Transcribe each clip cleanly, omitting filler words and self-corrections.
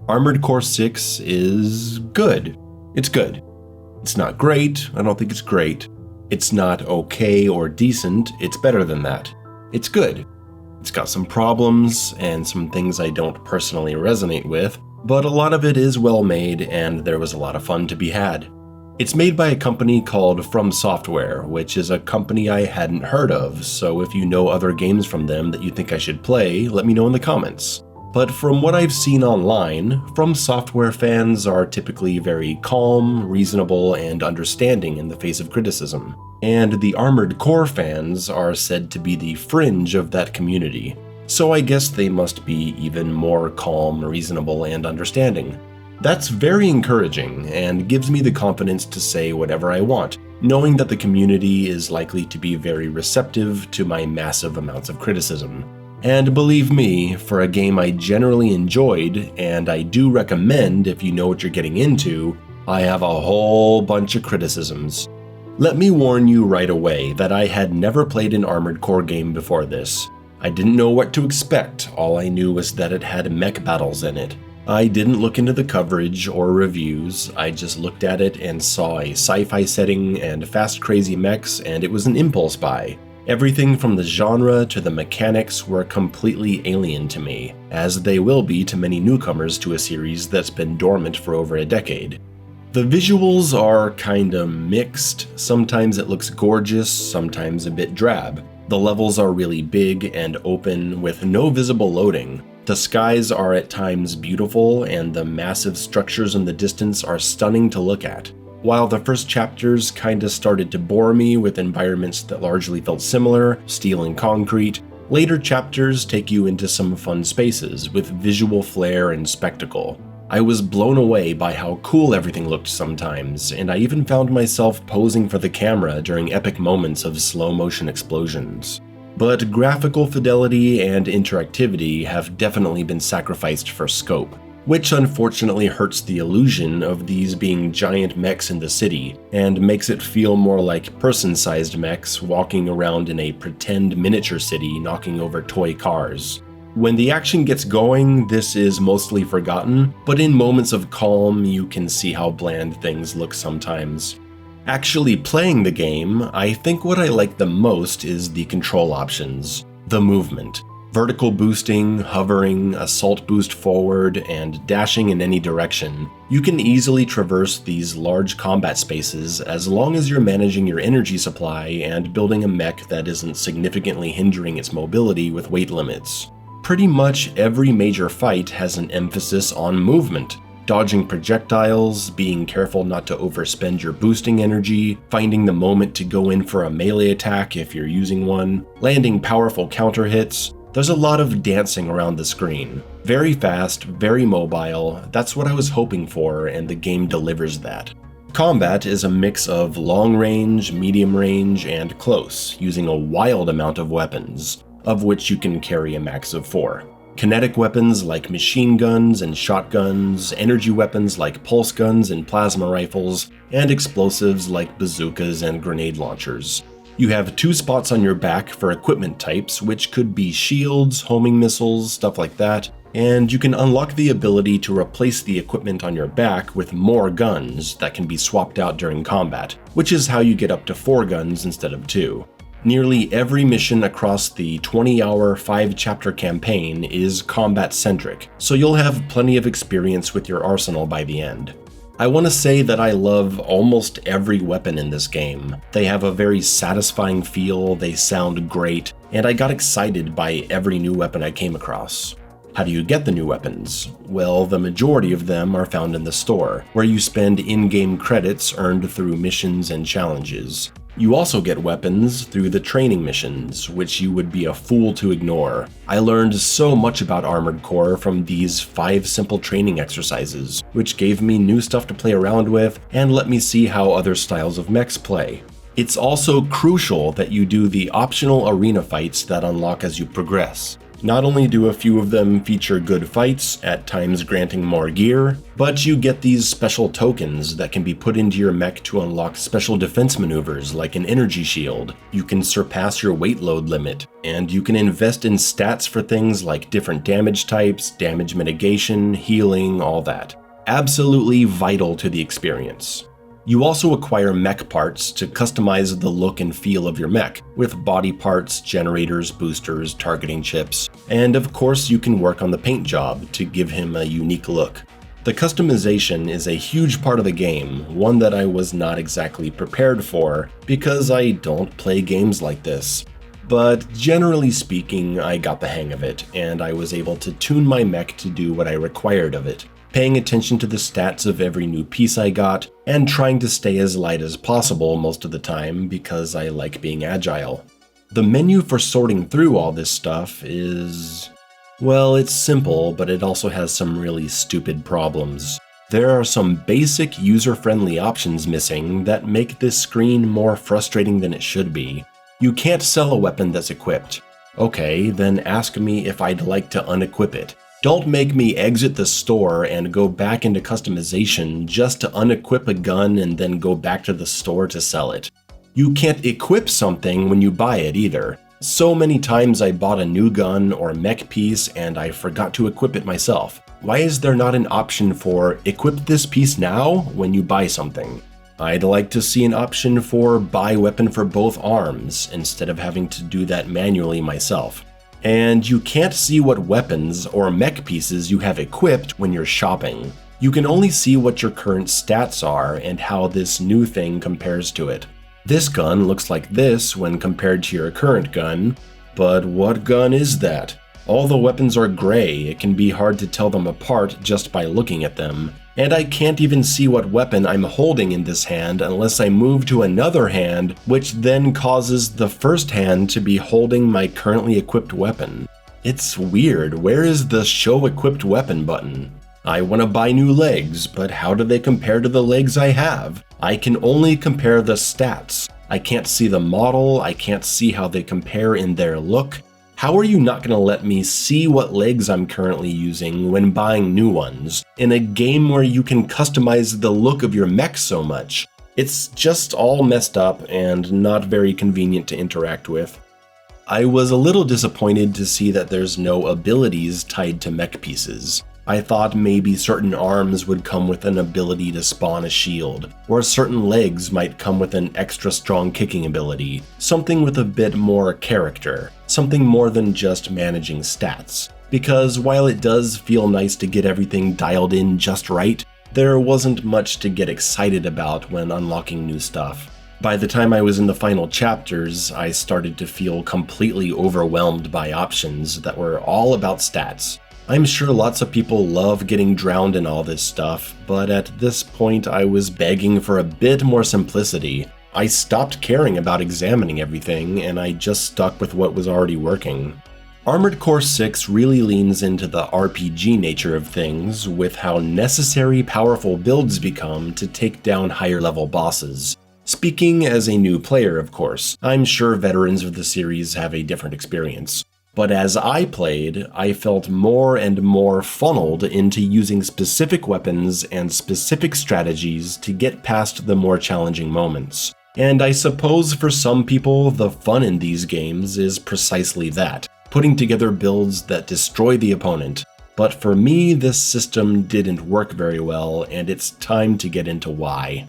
Armored Core 6 is good. It's good. It's not great. I don't think it's great. It's not okay or decent. It's better than that. It's good. It's got some problems and some things I don't personally resonate with, but a lot of it is well made and there was a lot of fun to be had. It's made by a company called FromSoftware, which is a company I hadn't heard of, so if you know other games from them that you think I should play, let me know in the comments. But from what I've seen online, FromSoftware fans are typically very calm, reasonable, and understanding in the face of criticism. And the Armored Core fans are said to be the fringe of that community. So I guess they must be even more calm, reasonable, and understanding. That's very encouraging and gives me the confidence to say whatever I want, knowing that the community is likely to be very receptive to my massive amounts of criticism. And believe me, for a game I generally enjoyed, and I do recommend if you know what you're getting into, I have a whole bunch of criticisms. Let me warn you right away that I had never played an Armored Core game before this. I didn't know what to expect, all I knew was that it had mech battles in it. I didn't look into the coverage or reviews, I just looked at it and saw a sci-fi setting and fast crazy mechs, and it was an impulse buy. Everything from the genre to the mechanics were completely alien to me, as they will be to many newcomers to a series that's been dormant for over a decade. The visuals are kinda mixed, sometimes it looks gorgeous, sometimes a bit drab. The levels are really big and open with no visible loading. The skies are at times beautiful and the massive structures in the distance are stunning to look at. While the first chapters kinda started to bore me with environments that largely felt similar, steel and concrete, later chapters take you into some fun spaces with visual flair and spectacle. I was blown away by how cool everything looked sometimes, and I even found myself posing for the camera during epic moments of slow-motion explosions. But graphical fidelity and interactivity have definitely been sacrificed for scope, which unfortunately hurts the illusion of these being giant mechs in the city, and makes it feel more like person-sized mechs walking around in a pretend miniature city knocking over toy cars. When the action gets going, this is mostly forgotten, but in moments of calm, you can see how bland things look sometimes. Actually playing the game, I think what I like the most is the control options. The movement. Vertical boosting, hovering, assault boost forward, and dashing in any direction. You can easily traverse these large combat spaces as long as you're managing your energy supply and building a mech that isn't significantly hindering its mobility with weight limits. Pretty much every major fight has an emphasis on movement. Dodging projectiles, being careful not to overspend your boosting energy, finding the moment to go in for a melee attack if you're using one, landing powerful counter hits. There's a lot of dancing around the screen. Very fast, very mobile, that's what I was hoping for, and the game delivers that. Combat is a mix of long range, medium range, and close, using a wild amount of weapons, of which you can carry a max of 4. Kinetic weapons like machine guns and shotguns, energy weapons like pulse guns and plasma rifles, and explosives like bazookas and grenade launchers. You have 2 spots on your back for equipment types, which could be shields, homing missiles, stuff like that, and you can unlock the ability to replace the equipment on your back with more guns that can be swapped out during combat, which is how you get up to 4 guns instead of 2. Nearly every mission across the 20-hour, 5-chapter campaign is combat-centric, so you'll have plenty of experience with your arsenal by the end. I want to say that I love almost every weapon in this game. They have a very satisfying feel, they sound great, and I got excited by every new weapon I came across. How do you get the new weapons? Well, the majority of them are found in the store, where you spend in-game credits earned through missions and challenges. You also get weapons through the training missions, which you would be a fool to ignore. I learned so much about Armored Core from these 5 simple training exercises, which gave me new stuff to play around with and let me see how other styles of mechs play. It's also crucial that you do the optional arena fights that unlock as you progress. Not only do a few of them feature good fights, at times granting more gear, but you get these special tokens that can be put into your mech to unlock special defense maneuvers like an energy shield. You can surpass your weight load limit, and you can invest in stats for things like different damage types, damage mitigation, healing, all that. Absolutely vital to the experience. You also acquire mech parts to customize the look and feel of your mech, with body parts, generators, boosters, targeting chips, and of course you can work on the paint job to give him a unique look. The customization is a huge part of the game, one that I was not exactly prepared for because I don't play games like this. But generally speaking, I got the hang of it, and I was able to tune my mech to do what I required of it, paying attention to the stats of every new piece I got, and trying to stay as light as possible most of the time because I like being agile. The menu for sorting through all this stuff is... well, it's simple, but it also has some really stupid problems. There are some basic user-friendly options missing that make this screen more frustrating than it should be. You can't sell a weapon that's equipped. Okay, then ask me if I'd like to unequip it. Don't make me exit the store and go back into customization just to unequip a gun and then go back to the store to sell it. You can't equip something when you buy it either. So many times I bought a new gun or mech piece and I forgot to equip it myself. Why is there not an option for equip this piece now when you buy something? I'd like to see an option for buy weapon for both arms instead of having to do that manually myself. And you can't see what weapons or mech pieces you have equipped when you're shopping. You can only see what your current stats are and how this new thing compares to it. This gun looks like this when compared to your current gun, but what gun is that? All the weapons are gray, it can be hard to tell them apart just by looking at them. And I can't even see what weapon I'm holding in this hand unless I move to another hand, which then causes the first hand to be holding my currently equipped weapon. It's weird, where is the show equipped weapon button? I want to buy new legs, but how do they compare to the legs I have? I can only compare the stats. I can't see the model, I can't see how they compare in their look. How are you not going to let me see what legs I'm currently using when buying new ones, in a game where you can customize the look of your mech so much? It's just all messed up and not very convenient to interact with. I was a little disappointed to see that there's no abilities tied to mech pieces. I thought maybe certain arms would come with an ability to spawn a shield, or certain legs might come with an extra strong kicking ability, something with a bit more character, something more than just managing stats. Because while it does feel nice to get everything dialed in just right, there wasn't much to get excited about when unlocking new stuff. By the time I was in the final chapters, I started to feel completely overwhelmed by options that were all about stats. I'm sure lots of people love getting drowned in all this stuff, but at this point I was begging for a bit more simplicity. I stopped caring about examining everything, and I just stuck with what was already working. Armored Core 6 really leans into the RPG nature of things, with how necessary powerful builds become to take down higher level bosses. Speaking as a new player, of course, I'm sure veterans of the series have a different experience. But as I played, I felt more and more funneled into using specific weapons and specific strategies to get past the more challenging moments. And I suppose for some people, the fun in these games is precisely that, putting together builds that destroy the opponent. But for me, this system didn't work very well, and it's time to get into why.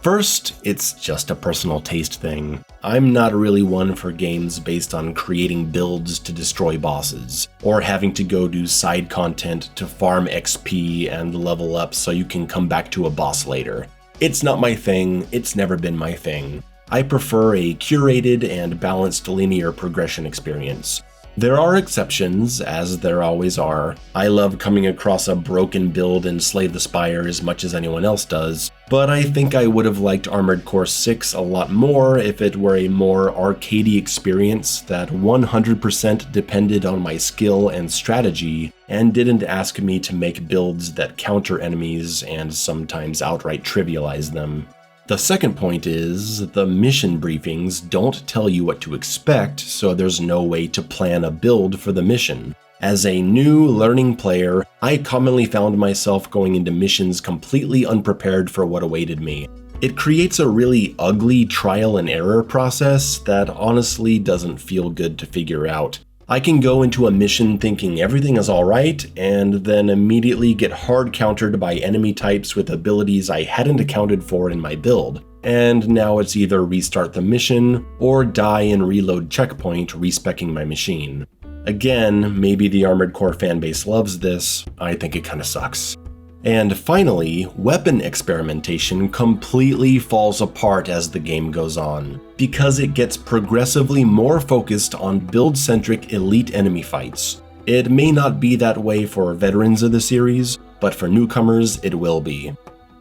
First, it's just a personal taste thing. I'm not really one for games based on creating builds to destroy bosses, or having to go do side content to farm XP and level up so you can come back to a boss later. It's not my thing, it's never been my thing. I prefer a curated and balanced linear progression experience. There are exceptions, as there always are. I love coming across a broken build in Slay the Spire as much as anyone else does, but I think I would have liked Armored Core 6 a lot more if it were a more arcadey experience that 100% depended on my skill and strategy, and didn't ask me to make builds that counter enemies and sometimes outright trivialize them. The second point is, the mission briefings don't tell you what to expect, so there's no way to plan a build for the mission. As a new learning player, I commonly found myself going into missions completely unprepared for what awaited me. It creates a really ugly trial and error process that honestly doesn't feel good to figure out. I can go into a mission thinking everything is alright, and then immediately get hard countered by enemy types with abilities I hadn't accounted for in my build. And now it's either restart the mission, or die and reload checkpoint respeccing my machine. Again, maybe the Armored Core fanbase loves this, I think it kinda sucks. And finally, weapon experimentation completely falls apart as the game goes on, because it gets progressively more focused on build-centric elite enemy fights. It may not be that way for veterans of the series, but for newcomers it will be.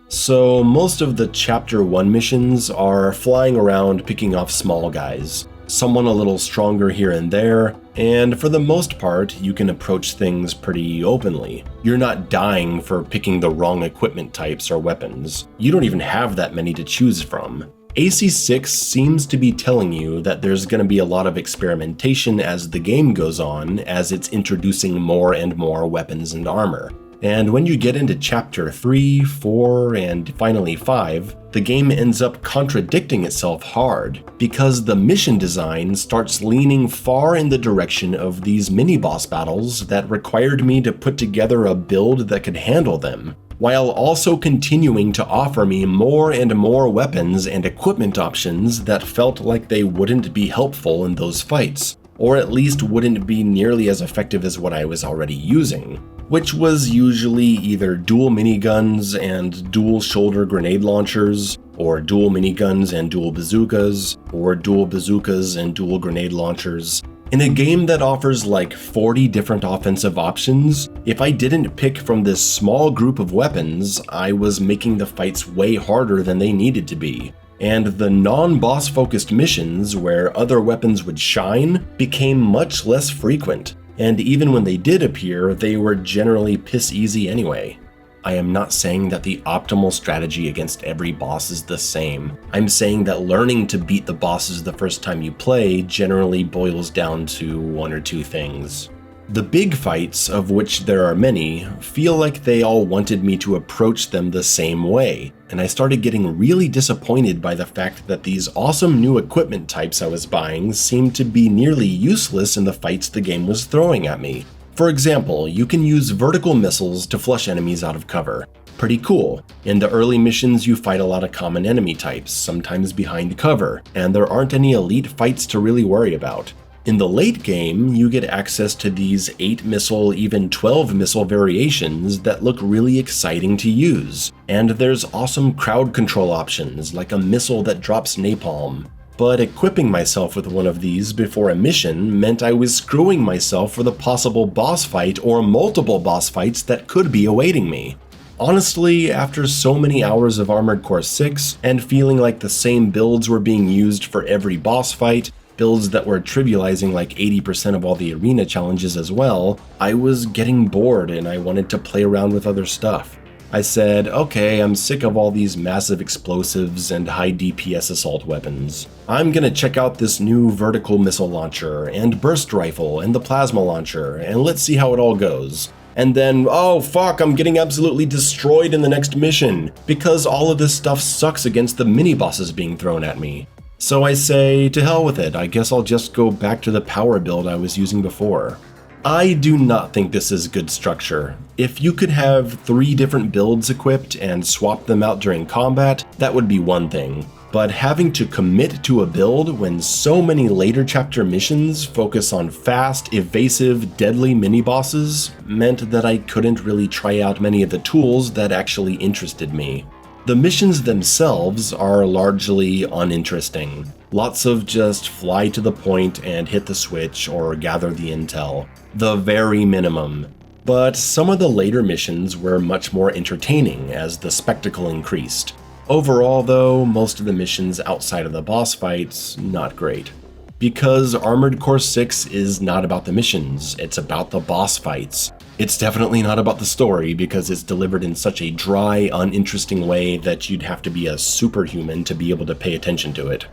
So most of the Chapter 1 missions are flying around picking off small guys, someone a little stronger here and there, and for the most part, you can approach things pretty openly. You're not dying for picking the wrong equipment types or weapons. You don't even have that many to choose from. AC6 seems to be telling you that there's going to be a lot of experimentation as the game goes on, as it's introducing more and more weapons and armor. And when you get into Chapter 3, 4, and finally 5, the game ends up contradicting itself hard, because the mission design starts leaning far in the direction of these mini-boss battles that required me to put together a build that could handle them, while also continuing to offer me more and more weapons and equipment options that felt like they wouldn't be helpful in those fights, or at least wouldn't be nearly as effective as what I was already using, which was usually either dual miniguns and dual shoulder grenade launchers, or dual miniguns and dual bazookas, or dual bazookas and dual grenade launchers. In a game that offers like 40 different offensive options, if I didn't pick from this small group of weapons, I was making the fights way harder than they needed to be. And the non-boss focused missions where other weapons would shine became much less frequent. And even when they did appear, they were generally piss easy anyway. I am not saying that the optimal strategy against every boss is the same. I'm saying that learning to beat the bosses the first time you play generally boils down to one or two things. The big fights, of which there are many, feel like they all wanted me to approach them the same way, and I started getting really disappointed by the fact that these awesome new equipment types I was buying seemed to be nearly useless in the fights the game was throwing at me. For example, you can use vertical missiles to flush enemies out of cover. Pretty cool. In the early missions you fight a lot of common enemy types, sometimes behind cover, and there aren't any elite fights to really worry about. In the late game, you get access to these 8 missile, even 12 missile variations that look really exciting to use, and there's awesome crowd control options like a missile that drops napalm. But equipping myself with one of these before a mission meant I was screwing myself for the possible boss fight or multiple boss fights that could be awaiting me. Honestly, after so many hours of Armored Core 6 and feeling like the same builds were being used for every boss fight, builds that were trivializing like 80% of all the arena challenges as well, I was getting bored and I wanted to play around with other stuff. I said, okay, I'm sick of all these massive explosives and high DPS assault weapons. I'm gonna check out this new vertical missile launcher and burst rifle and the plasma launcher, and let's see how it all goes. And then, oh fuck, I'm getting absolutely destroyed in the next mission, because all of this stuff sucks against the mini-bosses being thrown at me. So I say, to hell with it, I guess I'll just go back to the power build I was using before. I do not think this is good structure. If you could have 3 different builds equipped and swap them out during combat, that would be one thing. But having to commit to a build when so many later chapter missions focus on fast, evasive, deadly mini-bosses meant that I couldn't really try out many of the tools that actually interested me. The missions themselves are largely uninteresting. Lots of just fly to the point and hit the switch or gather the intel. The very minimum. But some of the later missions were much more entertaining as the spectacle increased. Overall though, most of the missions outside of the boss fights, not great. Because Armored Core 6 is not about the missions, it's about the boss fights. It's definitely not about the story because it's delivered in such a dry, uninteresting way that you'd have to be a superhuman to be able to pay attention to it.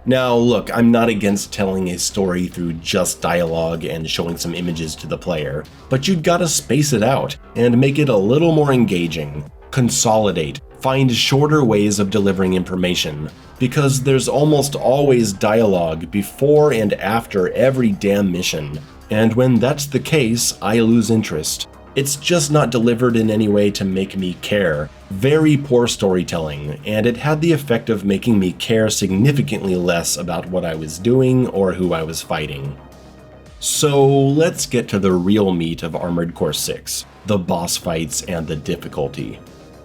Now, look, I'm not against telling a story through just dialogue and showing some images to the player, but you'd gotta space it out and make it a little more engaging. Consolidate, find shorter ways of delivering information, because there's almost always dialogue before and after every damn mission, and when that's the case, I lose interest. It's just not delivered in any way to make me care. Very poor storytelling, and it had the effect of making me care significantly less about what I was doing or who I was fighting. So let's get to the real meat of Armored Core 6, the boss fights and the difficulty.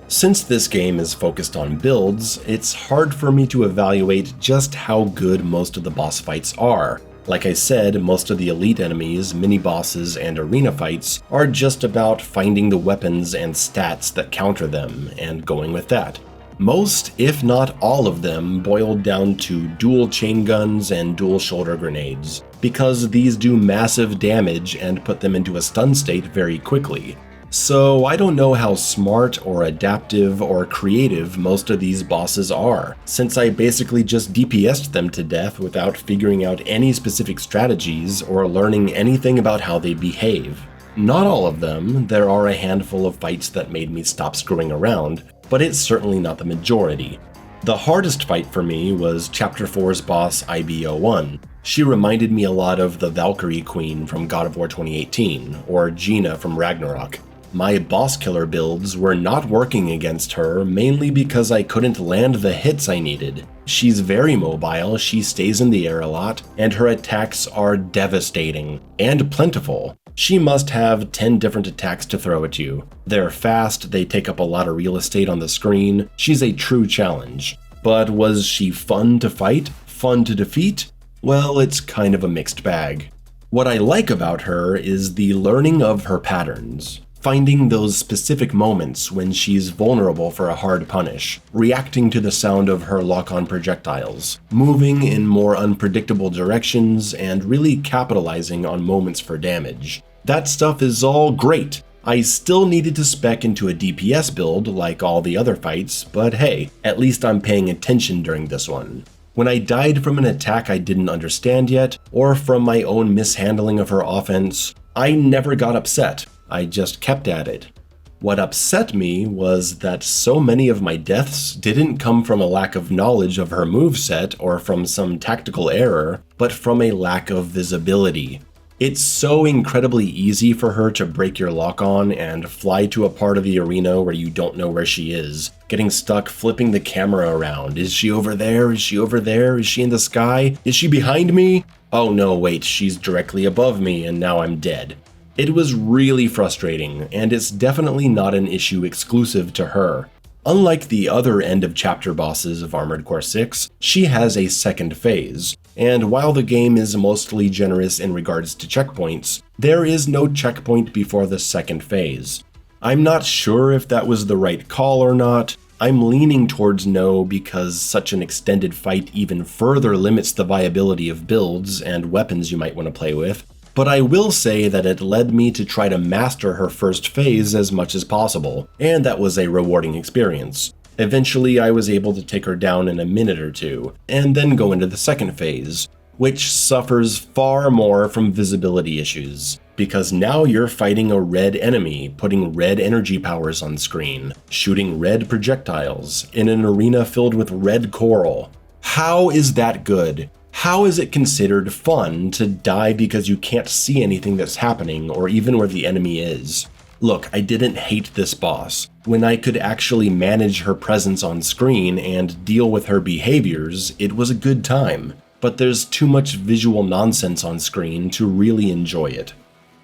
Since this game is focused on builds, it's hard for me to evaluate just how good most of the boss fights are. Like I said, most of the elite enemies, mini-bosses, and arena fights are just about finding the weapons and stats that counter them, and going with that. Most, if not all of them, boiled down to dual chain guns and dual shoulder grenades, because these do massive damage and put them into a stun state very quickly. So I don't know how smart or adaptive or creative most of these bosses are, since I basically just DPS'd them to death without figuring out any specific strategies or learning anything about how they behave. Not all of them, there are a handful of fights that made me stop screwing around, but it's certainly not the majority. The hardest fight for me was Chapter 4's boss IB-01. She reminded me a lot of the Valkyrie Queen from God of War 2018, or Gina from Ragnarok. My boss killer builds were not working against her mainly because I couldn't land the hits I needed. She's very mobile, she stays in the air a lot, and her attacks are devastating and plentiful. She must have 10 different attacks to throw at you. They're fast, they take up a lot of real estate on the screen. She's a true challenge. But was she fun to fight? Fun to defeat? Well, it's kind of a mixed bag. What I like about her is the learning of her patterns. Finding those specific moments when she's vulnerable for a hard punish, reacting to the sound of her lock-on projectiles, moving in more unpredictable directions, and really capitalizing on moments for damage. That stuff is all great. I still needed to spec into a DPS build like all the other fights, but hey, at least I'm paying attention during this one. When I died from an attack I didn't understand yet, or from my own mishandling of her offense, I never got upset. I just kept at it. What upset me was that so many of my deaths didn't come from a lack of knowledge of her moveset or from some tactical error, but from a lack of visibility. It's so incredibly easy for her to break your lock-on and fly to a part of the arena where you don't know where she is, getting stuck flipping the camera around. Is she over there? Is she over there? Is she in the sky? Is she behind me? Oh no, wait, she's directly above me and now I'm dead. It was really frustrating, and it's definitely not an issue exclusive to her. Unlike the other end-of-chapter bosses of Armored Core 6, she has a second phase, and while the game is mostly generous in regards to checkpoints, there is no checkpoint before the second phase. I'm not sure if that was the right call or not. I'm leaning towards no because such an extended fight even further limits the viability of builds and weapons you might want to play with. But I will say that it led me to try to master her first phase as much as possible, and that was a rewarding experience. Eventually I was able to take her down in a minute or two, and then go into the second phase, which suffers far more from visibility issues, because now you're fighting a red enemy, putting red energy powers on screen, shooting red projectiles, in an arena filled with red coral. How is that good? How is it considered fun to die because you can't see anything that's happening or even where the enemy is? Look, I didn't hate this boss. When I could actually manage her presence on screen and deal with her behaviors, it was a good time. But there's too much visual nonsense on screen to really enjoy it.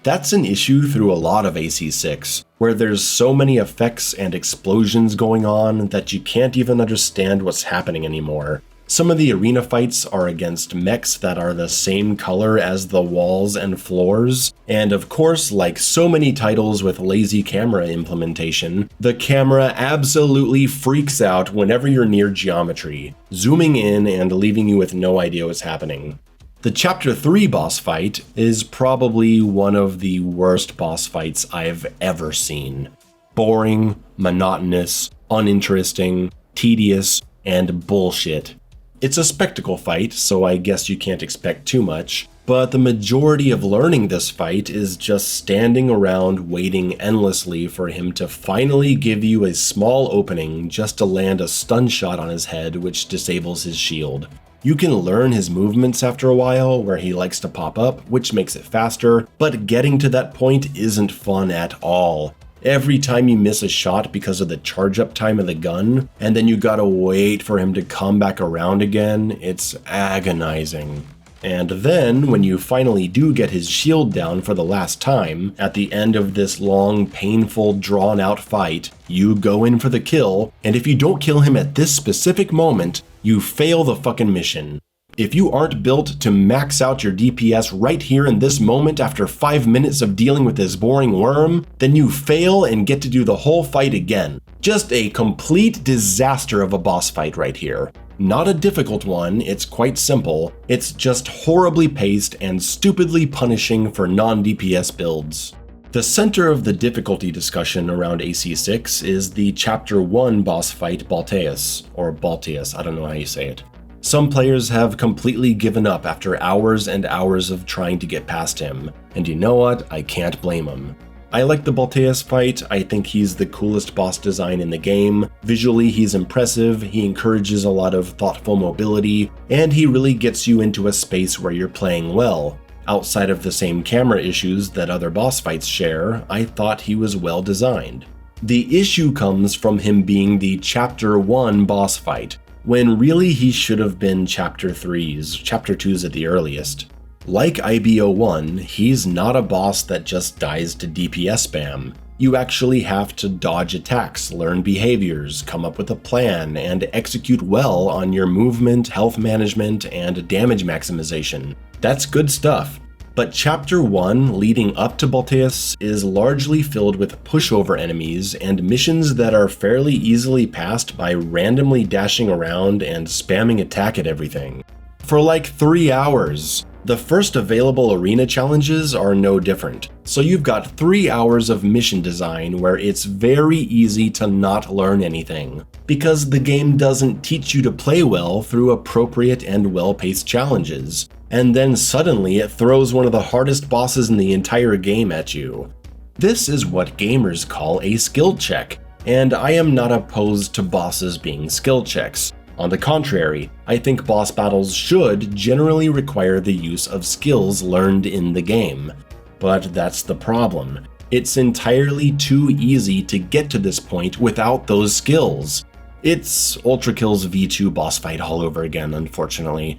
That's an issue through a lot of AC6, where there's so many effects and explosions going on that you can't even understand what's happening anymore. Some of the arena fights are against mechs that are the same color as the walls and floors, and of course, like so many titles with lazy camera implementation, the camera absolutely freaks out whenever you're near geometry, zooming in and leaving you with no idea what's happening. The Chapter 3 boss fight is probably one of the worst boss fights I've ever seen. Boring, monotonous, uninteresting, tedious, and bullshit. It's a spectacle fight, so I guess you can't expect too much, but the majority of learning this fight is just standing around waiting endlessly for him to finally give you a small opening just to land a stun shot on his head which disables his shield. You can learn his movements after a while, where he likes to pop up, which makes it faster, but getting to that point isn't fun at all. Every time you miss a shot because of the charge-up time of the gun, and then you gotta wait for him to come back around again, it's agonizing. And then, when you finally do get his shield down for the last time, at the end of this long, painful, drawn-out fight, you go in for the kill, and if you don't kill him at this specific moment, you fail the fucking mission. If you aren't built to max out your DPS right here in this moment after 5 minutes of dealing with this boring worm, then you fail and get to do the whole fight again. Just a complete disaster of a boss fight right here. Not a difficult one, it's quite simple, it's just horribly paced and stupidly punishing for non-DPS builds. The center of the difficulty discussion around AC6 is the Chapter 1 boss fight Balteus, or Balteus, I don't know how you say it. Some players have completely given up after hours and hours of trying to get past him, and you know what, I can't blame them. I like the Balteus fight, I think he's the coolest boss design in the game. Visually he's impressive, he encourages a lot of thoughtful mobility, and he really gets you into a space where you're playing well. Outside of the same camera issues that other boss fights share, I thought he was well designed. The issue comes from him being the Chapter 1 boss fight, when really he should have been Chapter 3's, Chapter 2's at the earliest. Like IBO1, he's not a boss that just dies to DPS spam. You actually have to dodge attacks, learn behaviors, come up with a plan, and execute well on your movement, health management, and damage maximization. That's good stuff. But Chapter 1 leading up to Balteus is largely filled with pushover enemies and missions that are fairly easily passed by randomly dashing around and spamming attack at everything. For like 3 hours. The first available arena challenges are no different, so you've got 3 hours of mission design where it's very easy to not learn anything, because the game doesn't teach you to play well through appropriate and well-paced challenges. And then suddenly it throws one of the hardest bosses in the entire game at you. This is what gamers call a skill check, and I am not opposed to bosses being skill checks. On the contrary, I think boss battles should generally require the use of skills learned in the game. But that's the problem. It's entirely too easy to get to this point without those skills. It's Ultrakill's V2 boss fight all over again, unfortunately.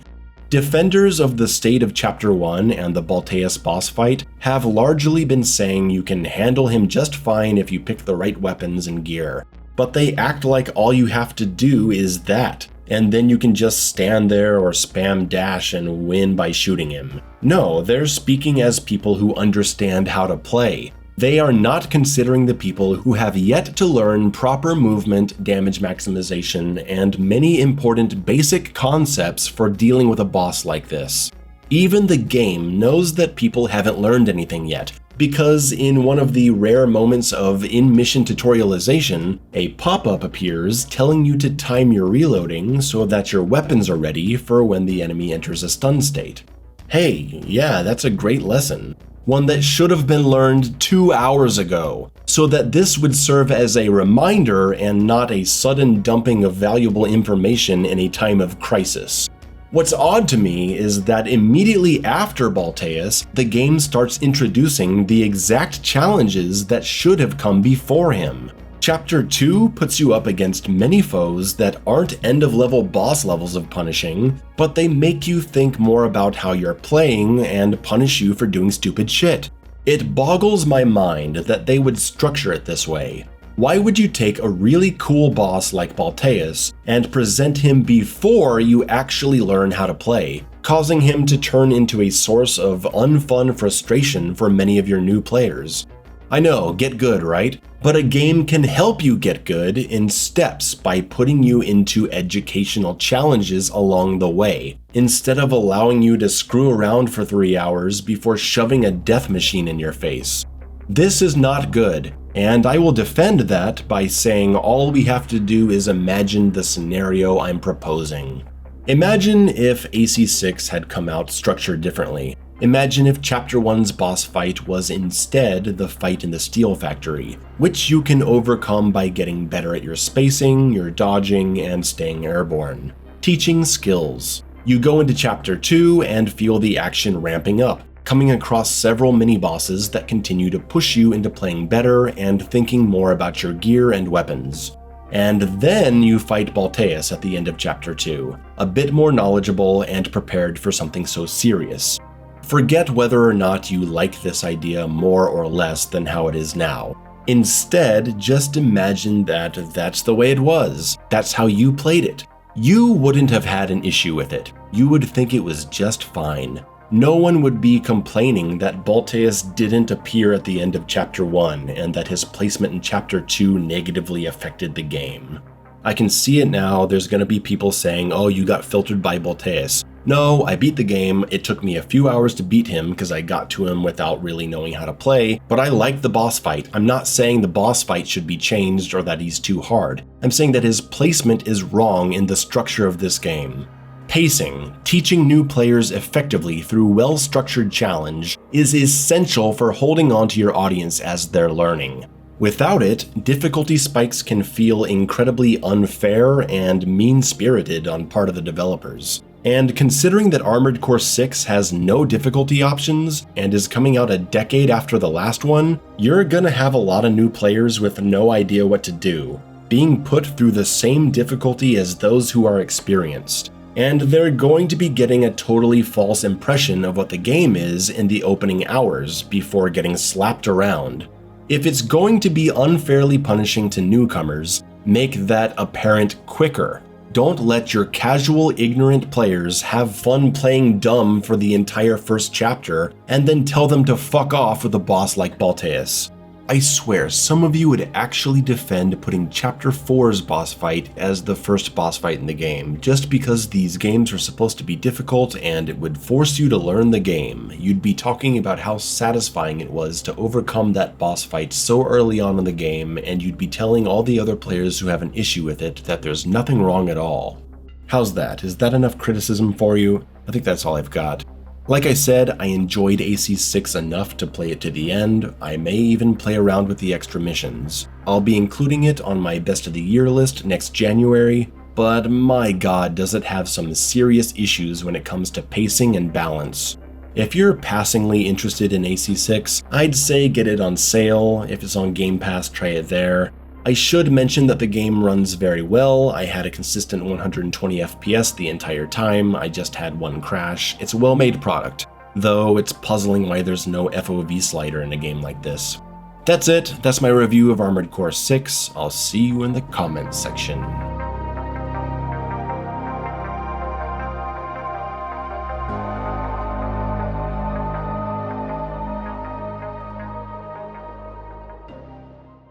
Defenders of the state of Chapter 1 and the Balteus boss fight have largely been saying you can handle him just fine if you pick the right weapons and gear. But they act like all you have to do is that, and then you can just stand there or spam dash and win by shooting him. No, they're speaking as people who understand how to play. They are not considering the people who have yet to learn proper movement, damage maximization, and many important basic concepts for dealing with a boss like this. Even the game knows that people haven't learned anything yet, because in one of the rare moments of in-mission tutorialization, a pop-up appears telling you to time your reloading so that your weapons are ready for when the enemy enters a stun state. Hey, yeah, that's a great lesson. One that should have been learned 2 hours ago, so that this would serve as a reminder and not a sudden dumping of valuable information in a time of crisis. What's odd to me is that immediately after Balteus, the game starts introducing the exact challenges that should have come before him. Chapter 2 puts you up against many foes that aren't end-of-level boss levels of punishing, but they make you think more about how you're playing and punish you for doing stupid shit. It boggles my mind that they would structure it this way. Why would you take a really cool boss like Balteus and present him before you actually learn how to play, causing him to turn into a source of unfun frustration for many of your new players? I know, get good, right? But a game can help you get good in steps by putting you into educational challenges along the way, instead of allowing you to screw around for 3 hours before shoving a death machine in your face. This is not good, and I will defend that by saying all we have to do is imagine the scenario I'm proposing. Imagine if AC6 had come out structured differently. Imagine if Chapter 1's boss fight was instead the fight in the steel factory, which you can overcome by getting better at your spacing, your dodging, and staying airborne. Teaching skills. You go into Chapter 2 and feel the action ramping up, coming across several mini-bosses that continue to push you into playing better and thinking more about your gear and weapons. And then you fight Balteus at the end of Chapter 2, a bit more knowledgeable and prepared for something so serious. Forget whether or not you like this idea more or less than how it is now. Instead, just imagine that that's the way it was. That's how you played it. You wouldn't have had an issue with it. You would think it was just fine. No one would be complaining that Balteus didn't appear at the end of Chapter 1 and that his placement in Chapter 2 negatively affected the game. I can see it now. There's going to be people saying, oh, you got filtered by Balteus. No, I beat the game. It took me a few hours to beat him because I got to him without really knowing how to play, but I like the boss fight. I'm not saying the boss fight should be changed or that he's too hard. I'm saying that his placement is wrong in the structure of this game. Pacing, teaching new players effectively through well-structured challenge, is essential for holding on to your audience as they're learning. Without it, difficulty spikes can feel incredibly unfair and mean-spirited on part of the developers. And considering that Armored Core 6 has no difficulty options and is coming out a decade after the last one, you're gonna have a lot of new players with no idea what to do, being put through the same difficulty as those who are experienced. And they're going to be getting a totally false impression of what the game is in the opening hours before getting slapped around. If it's going to be unfairly punishing to newcomers, make that apparent quicker. Don't let your casual, ignorant players have fun playing dumb for the entire first chapter and then tell them to fuck off with a boss like Balteus. I swear, some of you would actually defend putting Chapter 4's boss fight as the first boss fight in the game, just because these games are supposed to be difficult and it would force you to learn the game. You'd be talking about how satisfying it was to overcome that boss fight so early on in the game, and you'd be telling all the other players who have an issue with it that there's nothing wrong at all. How's that? Is that enough criticism for you? I think that's all I've got. Like I said, I enjoyed AC6 enough to play it to the end. I may even play around with the extra missions. I'll be including it on my Best of the Year list next January, but my god does it have some serious issues when it comes to pacing and balance. If you're passingly interested in AC6, I'd say get it on sale. If it's on Game Pass, try it there. I should mention that the game runs very well. I had a consistent 120 FPS the entire time. I just had one crash. It's a well-made product, though it's puzzling why there's no FOV slider in a game like this. That's it. That's my review of Armored Core 6. I'll see you in the comments section.